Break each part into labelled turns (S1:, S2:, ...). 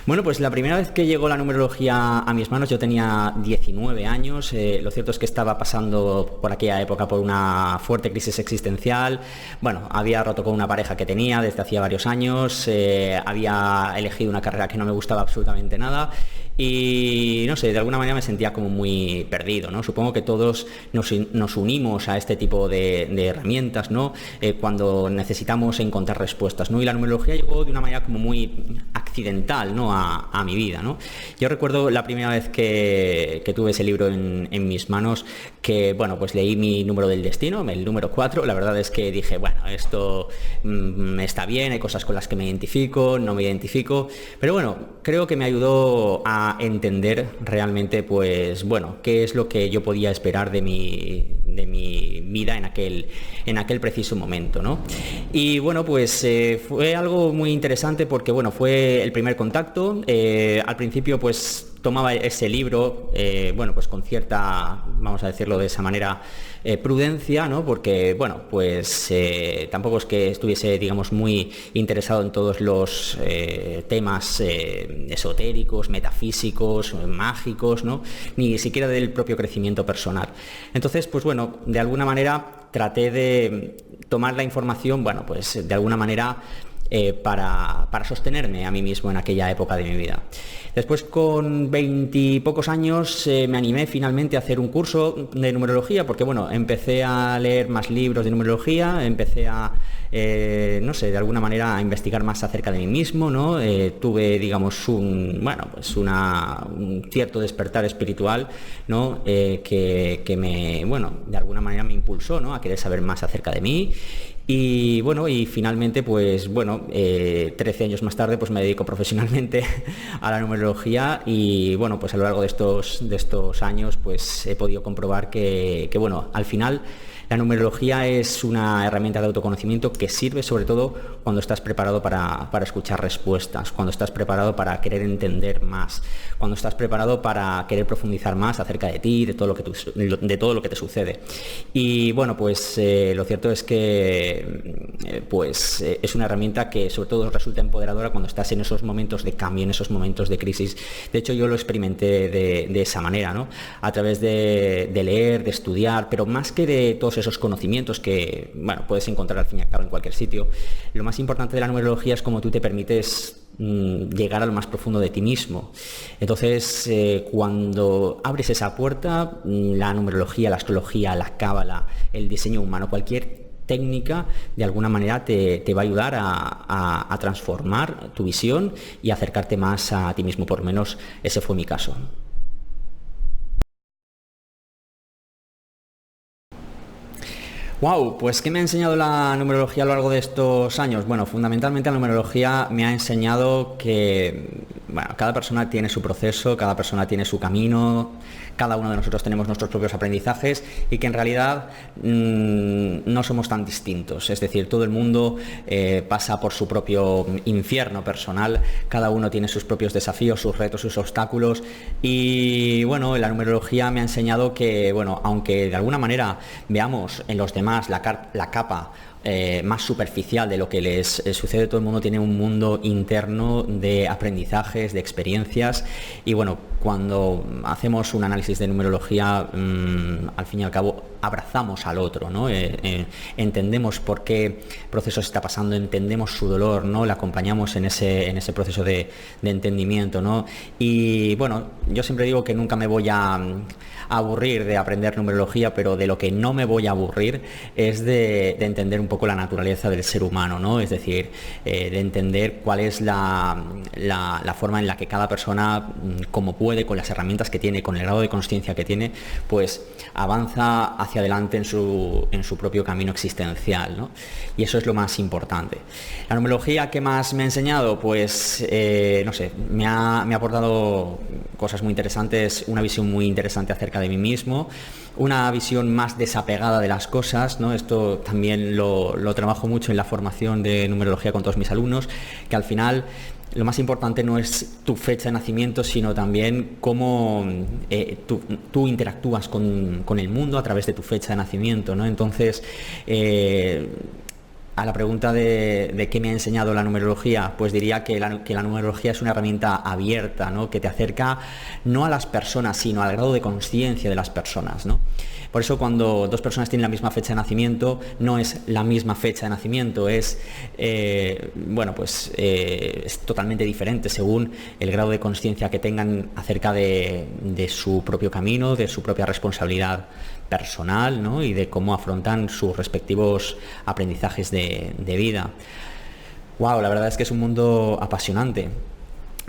S1: Bueno, pues la primera vez que llegó la numerología a mis manos yo tenía 19 años. Lo cierto es que estaba pasando por aquella época por una fuerte crisis existencial. Bueno, había roto con una pareja que tenía desde hacía varios años, había elegido una carrera que no me gustaba absolutamente nada y no sé, de alguna manera me sentía como muy perdido, ¿no? Supongo que todos nos unimos a este tipo de herramientas, ¿no? Cuando necesitamos encontrar respuestas, ¿no? Y la numerología llegó de una manera como muy accidental, ¿no? a mi vida, ¿no? Yo recuerdo la primera vez que tuve ese libro en mis manos, que bueno, pues leí mi número del destino, el número 4. La verdad es que dije, bueno, esto está bien, hay cosas con las que me identifico, no me identifico, pero bueno, creo que me ayudó a entender realmente, pues bueno, qué es lo que yo podía esperar de mi vida en aquel preciso momento, ¿no? Y bueno, pues fue algo muy interesante porque bueno, fue el primer contacto. Al principio pues tomaba ese libro, bueno, pues con cierta, vamos a decirlo de esa manera, prudencia, ¿no? Porque, bueno, pues tampoco es que estuviese, digamos, muy interesado en todos los temas esotéricos, metafísicos, mágicos, ¿no? Ni siquiera del propio crecimiento personal. Entonces, pues bueno, de alguna manera traté de tomar la información, bueno, pues de alguna manera para sostenerme a mí mismo en aquella época de mi vida. Después, con 20 y pocos años, me animé finalmente a hacer un curso de numerología, porque bueno, empecé a leer más libros de numerología, empecé a, no sé, de alguna manera a investigar más acerca de mí mismo, ¿no? Tuve, digamos, un cierto despertar espiritual, ¿no? Que me, bueno, de alguna manera me impulsó, ¿no? A querer saber más acerca de mí. Y bueno, y finalmente, pues bueno, 13 años más tarde, pues me dedico profesionalmente a la numerología y bueno, pues a lo largo de estos años, pues he podido comprobar que bueno, al final la numerología es una herramienta de autoconocimiento que sirve sobre todo cuando estás preparado para escuchar respuestas, cuando estás preparado para querer entender más, cuando estás preparado para querer profundizar más acerca de ti, de todo lo que te sucede. Y bueno, pues lo cierto es que es una herramienta que sobre todo resulta empoderadora cuando estás en esos momentos de cambio, en esos momentos de crisis. De hecho, yo lo experimenté de esa manera, ¿no? A través de leer, de estudiar, pero más que de todos esos conocimientos que, bueno, puedes encontrar al fin y al cabo en cualquier sitio, lo más importante de la numerología es cómo tú te permites llegar a lo más profundo de ti mismo. Entonces, cuando abres esa puerta, la numerología, la astrología, la cábala, el diseño humano, cualquier técnica de alguna manera te va a ayudar a transformar tu visión y acercarte más a ti mismo. Por lo menos ese fue mi caso. Wow, pues ¿qué me ha enseñado la numerología a lo largo de estos años? Bueno, fundamentalmente la numerología me ha enseñado que, bueno, cada persona tiene su proceso, cada persona tiene su camino, cada uno de nosotros tenemos nuestros propios aprendizajes y que en realidad no somos tan distintos. Es decir, todo el mundo pasa por su propio infierno personal, cada uno tiene sus propios desafíos, sus retos, sus obstáculos y bueno, la numerología me ha enseñado que, bueno, aunque de alguna manera veamos en los demás la capa más superficial de lo que les sucede, todo el mundo tiene un mundo interno de aprendizajes, de experiencias y bueno, cuando hacemos un análisis de numerología, al fin y al cabo abrazamos al otro, ¿no? Entendemos por qué proceso está pasando, entendemos su dolor, ¿no? Le acompañamos en ese proceso de entendimiento, ¿no? Y bueno, yo siempre digo que nunca me voy a aburrir de aprender numerología, pero de lo que no me voy a aburrir es de entender un poco la naturaleza del ser humano, ¿no? Es decir, de entender cuál es la forma en la que cada persona, como puede, con las herramientas que tiene, con el grado de consciencia que tiene, pues avanza hacia adelante en su propio camino existencial, ¿no? Y eso es lo más importante. La numerología, ¿qué más me ha enseñado? Pues, no sé, me ha aportado cosas muy interesantes, una visión muy interesante acerca de mí mismo, una visión más desapegada de las cosas, ¿no? Esto también lo trabajo mucho en la formación de numerología con todos mis alumnos, que al final lo más importante no es tu fecha de nacimiento, sino también cómo tú interactúas con el mundo a través de tu fecha de nacimiento, ¿no? Entonces, a la pregunta de qué me ha enseñado la numerología, pues diría que la numerología es una herramienta abierta, ¿no? Que te acerca no a las personas, sino al grado de conciencia de las personas, ¿no? Por eso cuando dos personas tienen la misma fecha de nacimiento, no es la misma fecha de nacimiento, es totalmente diferente según el grado de conciencia que tengan acerca de su propio camino, de su propia responsabilidad personal, ¿no? Y de cómo afrontan sus respectivos aprendizajes de vida. Wow, la verdad es que es un mundo apasionante.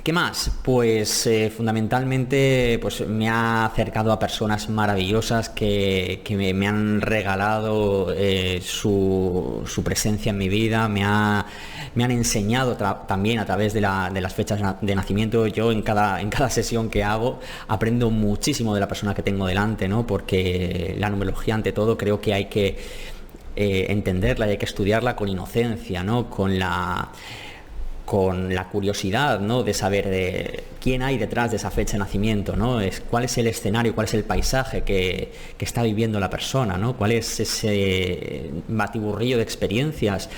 S1: ¿Qué más? Pues fundamentalmente pues, me ha acercado a personas maravillosas que me han regalado su presencia en mi vida, me han enseñado también a través de las fechas de nacimiento. Yo en cada sesión que hago aprendo muchísimo de la persona que tengo delante, ¿no? Porque la numerología, ante todo, creo que hay que entenderla y hay que estudiarla con inocencia, ¿no? Con la curiosidad, ¿no? De saber quién hay detrás de esa fecha de nacimiento, ¿no? Cuál es el escenario, cuál es el paisaje que está viviendo la persona, ¿no? Cuál es ese batiburrillo de experiencias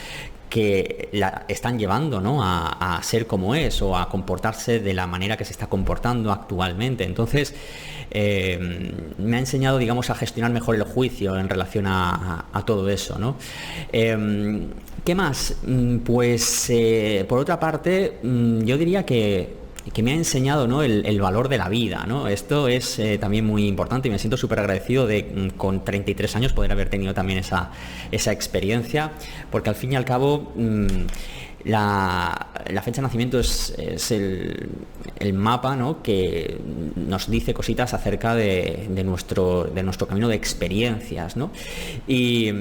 S1: que la están llevando, ¿no? a ser como es o a comportarse de la manera que se está comportando actualmente. Entonces, me ha enseñado, digamos, a gestionar mejor el juicio en relación a todo eso, ¿no? ¿Qué más? Pues, por otra parte, yo diría que me ha enseñado, ¿no? el valor de la vida, ¿no? Esto es también muy importante y me siento súper agradecido de con 33 años poder haber tenido también esa experiencia, porque al fin y al cabo la fecha de nacimiento es el mapa, ¿no? Que nos dice cositas acerca de nuestro camino de experiencias, ¿no? Y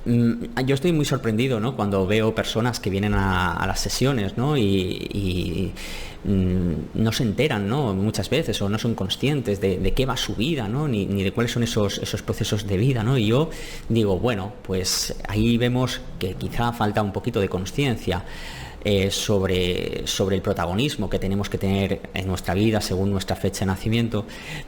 S1: yo estoy muy sorprendido, ¿no? Cuando veo personas que vienen a las sesiones, ¿no? Y no se enteran, ¿no? Muchas veces, o no son conscientes de qué va su vida, ¿no? Ni de cuáles son esos procesos de vida, ¿no? Y yo digo, bueno, pues ahí vemos que quizá falta un poquito de conciencia sobre el protagonismo que tenemos que tener en nuestra vida según nuestra fecha de nacimiento,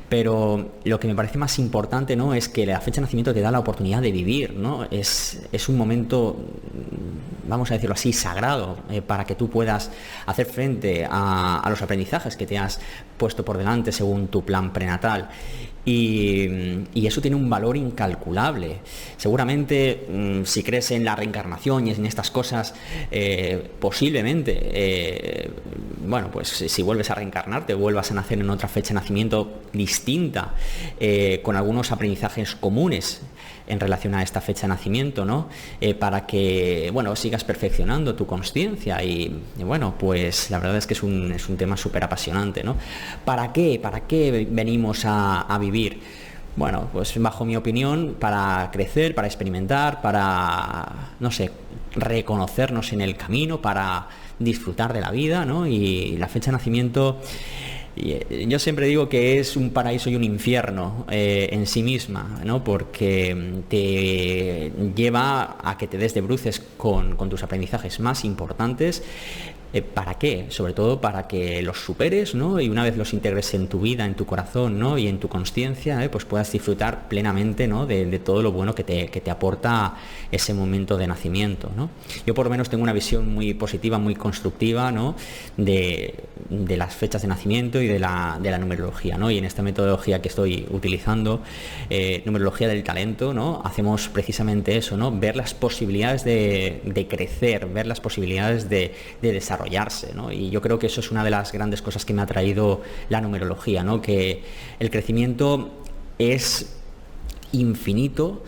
S1: pero lo que me parece más importante, ¿no? Es que la fecha de nacimiento te da la oportunidad de vivir, ¿no? Es un momento, vamos a decirlo así, sagrado, para que tú puedas hacer frente a los aprendizajes que te has puesto por delante según tu plan prenatal. Y eso tiene un valor incalculable. Seguramente, si crees en la reencarnación y en estas cosas, posiblemente, pues si vuelves a reencarnarte, vuelvas a nacer en otra fecha de nacimiento distinta, con algunos aprendizajes comunes en relación a esta fecha de nacimiento, ¿no? Para que, sigas perfeccionando tu consciencia y, pues la verdad es que es un tema súper apasionante, ¿no? ¿Para qué? ¿Para qué venimos a vivir? Bueno, pues bajo mi opinión, para crecer, para experimentar, para, reconocernos en el camino, para disfrutar de la vida, ¿no? Y la fecha de nacimiento, yo siempre digo que es un paraíso y un infierno en sí misma, ¿no? Porque te lleva a que te des de bruces con tus aprendizajes más importantes. ¿Para qué? Sobre todo para que los superes, ¿no? Y una vez los integres en tu vida, en tu corazón, ¿no? Y en tu consciencia, pues puedas disfrutar plenamente, ¿no? De todo lo bueno que te aporta ese momento de nacimiento, ¿no? Yo por lo menos tengo una visión muy positiva, muy constructiva, ¿no? De las fechas de nacimiento y de la numerología, ¿no? Y en esta metodología que estoy utilizando, numerología del talento, ¿no? Hacemos precisamente eso, ¿no? Ver las posibilidades de crecer, ver las posibilidades de desarrollarse, ¿no? Y yo creo que eso es una de las grandes cosas que me ha traído la numerología, ¿no? Que el crecimiento es infinito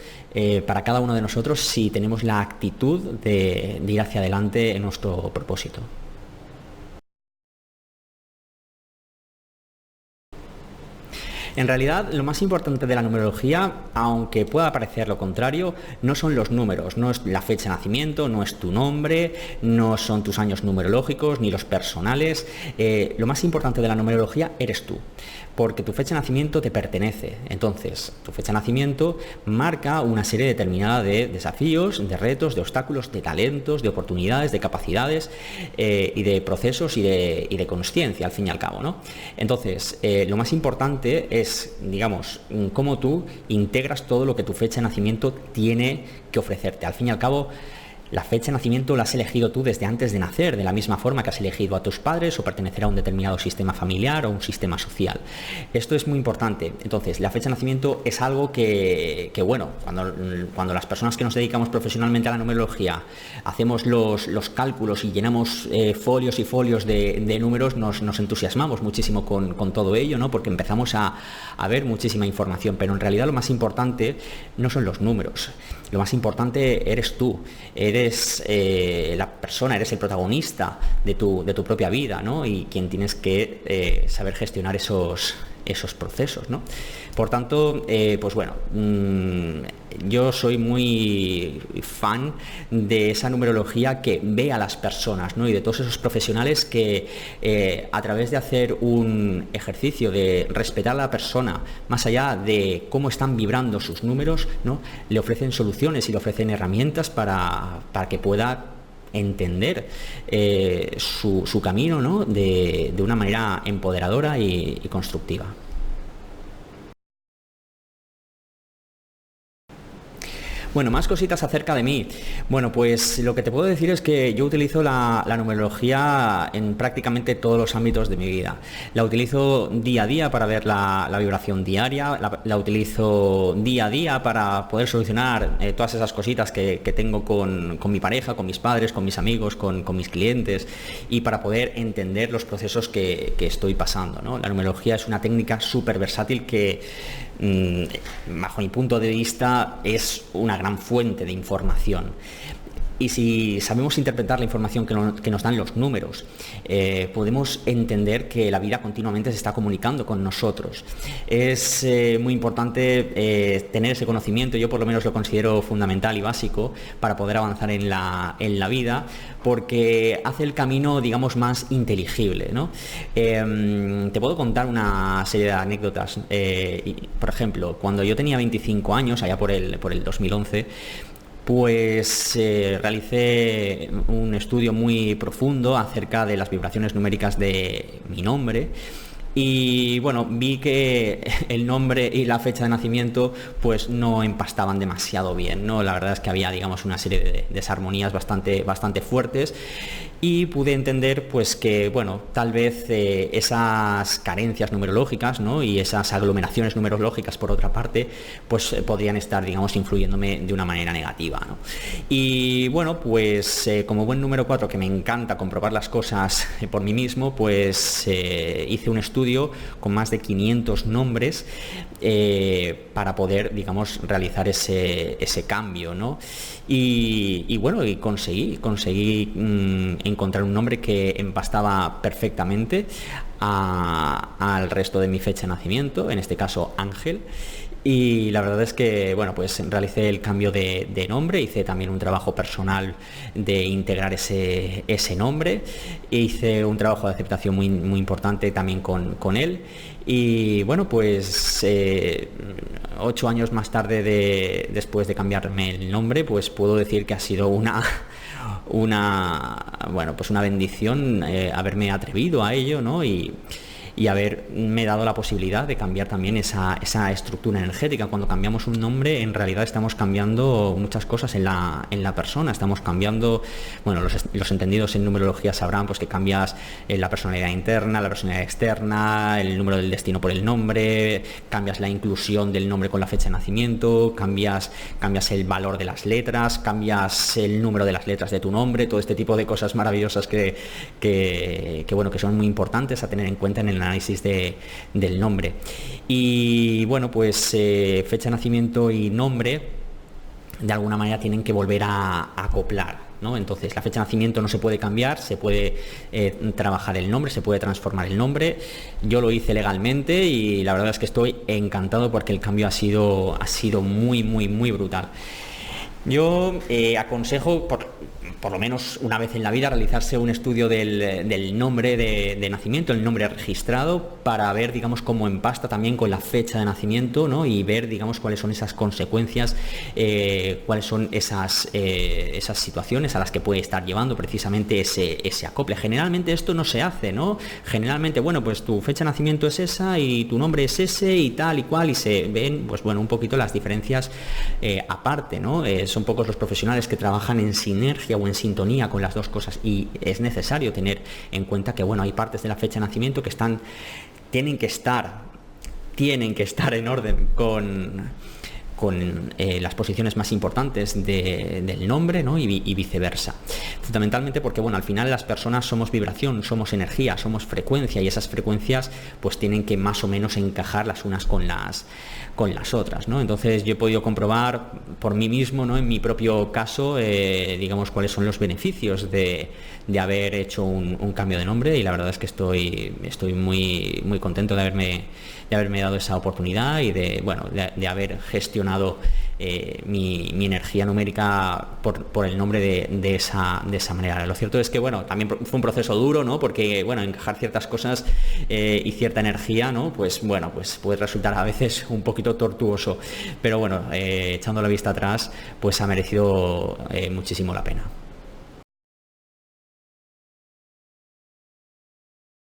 S1: para cada uno de nosotros si tenemos la actitud de ir hacia adelante en nuestro propósito. En realidad, lo más importante de la numerología, aunque pueda parecer lo contrario, no son los números, no es la fecha de nacimiento, no es tu nombre, no son tus años numerológicos, ni los personales. Lo más importante de la numerología eres tú, porque tu fecha de nacimiento te pertenece. Entonces, tu fecha de nacimiento marca una serie determinada de desafíos, de retos, de obstáculos, de talentos, de oportunidades, de capacidades y de procesos y de consciencia, al fin y al cabo, ¿no? Entonces, lo más importante es es, digamos, cómo tú integras todo lo que tu fecha de nacimiento tiene que ofrecerte. Al fin y al cabo, la fecha de nacimiento la has elegido tú desde antes de nacer, de la misma forma que has elegido a tus padres o pertenecer a un determinado sistema familiar o un sistema social. Esto es muy importante. Entonces, la fecha de nacimiento es algo que bueno, cuando las personas que nos dedicamos profesionalmente a la numerología hacemos los cálculos y llenamos folios y folios de números, nos entusiasmamos muchísimo con todo ello, ¿no? Porque empezamos a ver muchísima información, pero en realidad lo más importante no son los números. Lo más importante eres tú, eres la persona, eres el protagonista de tu propia vida, ¿no? Y quien tienes que saber gestionar esos procesos, ¿no? Por tanto, pues bueno, yo soy muy fan de esa numerología que ve a las personas, ¿no? Y de todos esos profesionales que a través de hacer un ejercicio de respetar a la persona, más allá de cómo están vibrando sus números, ¿no? Le ofrecen soluciones y le ofrecen herramientas para que pueda entender su camino, ¿no? de una manera empoderadora y constructiva. Bueno, más cositas acerca de mí. Bueno, pues lo que te puedo decir es que yo utilizo la numerología en prácticamente todos los ámbitos de mi vida. La utilizo día a día para ver la vibración diaria, la utilizo día a día para poder solucionar todas esas cositas que tengo con mi pareja, con mis padres, con mis amigos, con mis clientes, y para poder entender los procesos que estoy pasando, ¿no? La numerología es una técnica súper versátil que, bajo mi punto de vista, es una gran fuente de información. Y si sabemos interpretar la información que nos dan los números, podemos entender que la vida continuamente se está comunicando con nosotros. Es muy importante tener ese conocimiento. Yo por lo menos lo considero fundamental y básico para poder avanzar en la vida, porque hace el camino, digamos, más inteligible, ¿no? Te puedo contar una serie de anécdotas. Por ejemplo, cuando yo tenía 25 años, allá por el 2011, pues realicé un estudio muy profundo acerca de las vibraciones numéricas de mi nombre. Y bueno, vi que el nombre y la fecha de nacimiento pues no empastaban demasiado bien, ¿no? La verdad es que había, digamos, una serie de desarmonías bastante fuertes, y pude entender pues que, bueno, tal vez esas carencias numerológicas, ¿no? Y esas aglomeraciones numerológicas, por otra parte, pues podrían estar, digamos, influyéndome de una manera negativa, ¿no? Y bueno, pues como buen número 4, que me encanta comprobar las cosas por mí mismo, pues hice un estudio con más de 500 nombres para poder, digamos, realizar ese cambio, ¿no? Y bueno, y conseguí encontrar un nombre que empastaba perfectamente al resto de mi fecha de nacimiento, en este caso Ángel. Y la verdad es que, bueno, pues realicé el cambio de nombre, hice también un trabajo personal de integrar ese nombre, hice un trabajo de aceptación muy importante también con él. Y bueno, pues 8 años más tarde después de cambiarme el nombre, pues puedo decir que ha sido una bendición haberme atrevido a ello, ¿no? Y haberme dado la posibilidad de cambiar también esa estructura energética. Cuando cambiamos un nombre, en realidad estamos cambiando muchas cosas en la persona. Estamos cambiando, bueno, los entendidos en numerología sabrán pues que cambias la personalidad interna, la personalidad externa, el número del destino por el nombre, cambias la inclusión del nombre con la fecha de nacimiento, cambias el valor de las letras, cambias el número de las letras de tu nombre, todo este tipo de cosas maravillosas que son muy importantes a tener en cuenta en el análisis del nombre. Y bueno, pues fecha de nacimiento y nombre de alguna manera tienen que volver a acoplar, ¿no? Entonces la fecha de nacimiento no se puede cambiar, se puede trabajar el nombre, se puede transformar el nombre. Yo lo hice legalmente y la verdad es que estoy encantado porque el cambio ha sido muy brutal. Yo aconsejo, por lo menos una vez en la vida, realizarse un estudio del nombre de nacimiento, el nombre registrado, para ver, digamos, cómo empasta también con la fecha de nacimiento, ¿no? Y ver, digamos, cuáles son esas consecuencias, cuáles son esas situaciones a las que puede estar llevando precisamente ese acople. Generalmente esto no se hace, ¿no? Generalmente, bueno, pues tu fecha de nacimiento es esa y tu nombre es ese y tal y cual, y se ven, pues bueno, un poquito las diferencias aparte, ¿no? Son pocos los profesionales que trabajan en sinergia o en sintonía con las dos cosas, y es necesario tener en cuenta que, bueno, hay partes de la fecha de nacimiento que tienen que estar en orden con las posiciones más importantes del nombre, ¿no? y viceversa. Fundamentalmente porque, bueno, al final las personas somos vibración, somos energía, somos frecuencia, y esas frecuencias pues tienen que más o menos encajar las unas con las otras, ¿no? Entonces yo he podido comprobar por mí mismo, ¿no? En mi propio caso, digamos, cuáles son los beneficios de haber hecho un cambio de nombre, y la verdad es que estoy muy, muy contento de haberme dado esa oportunidad y de haber gestionado mi energía numérica por el nombre de esa manera. Lo cierto es que, bueno, también fue un proceso duro, ¿no? Porque, bueno, encajar ciertas cosas y cierta energía, ¿no? Pues bueno, pues puede resultar a veces un poquito tortuoso, pero bueno, echando la vista atrás, pues ha merecido muchísimo la pena.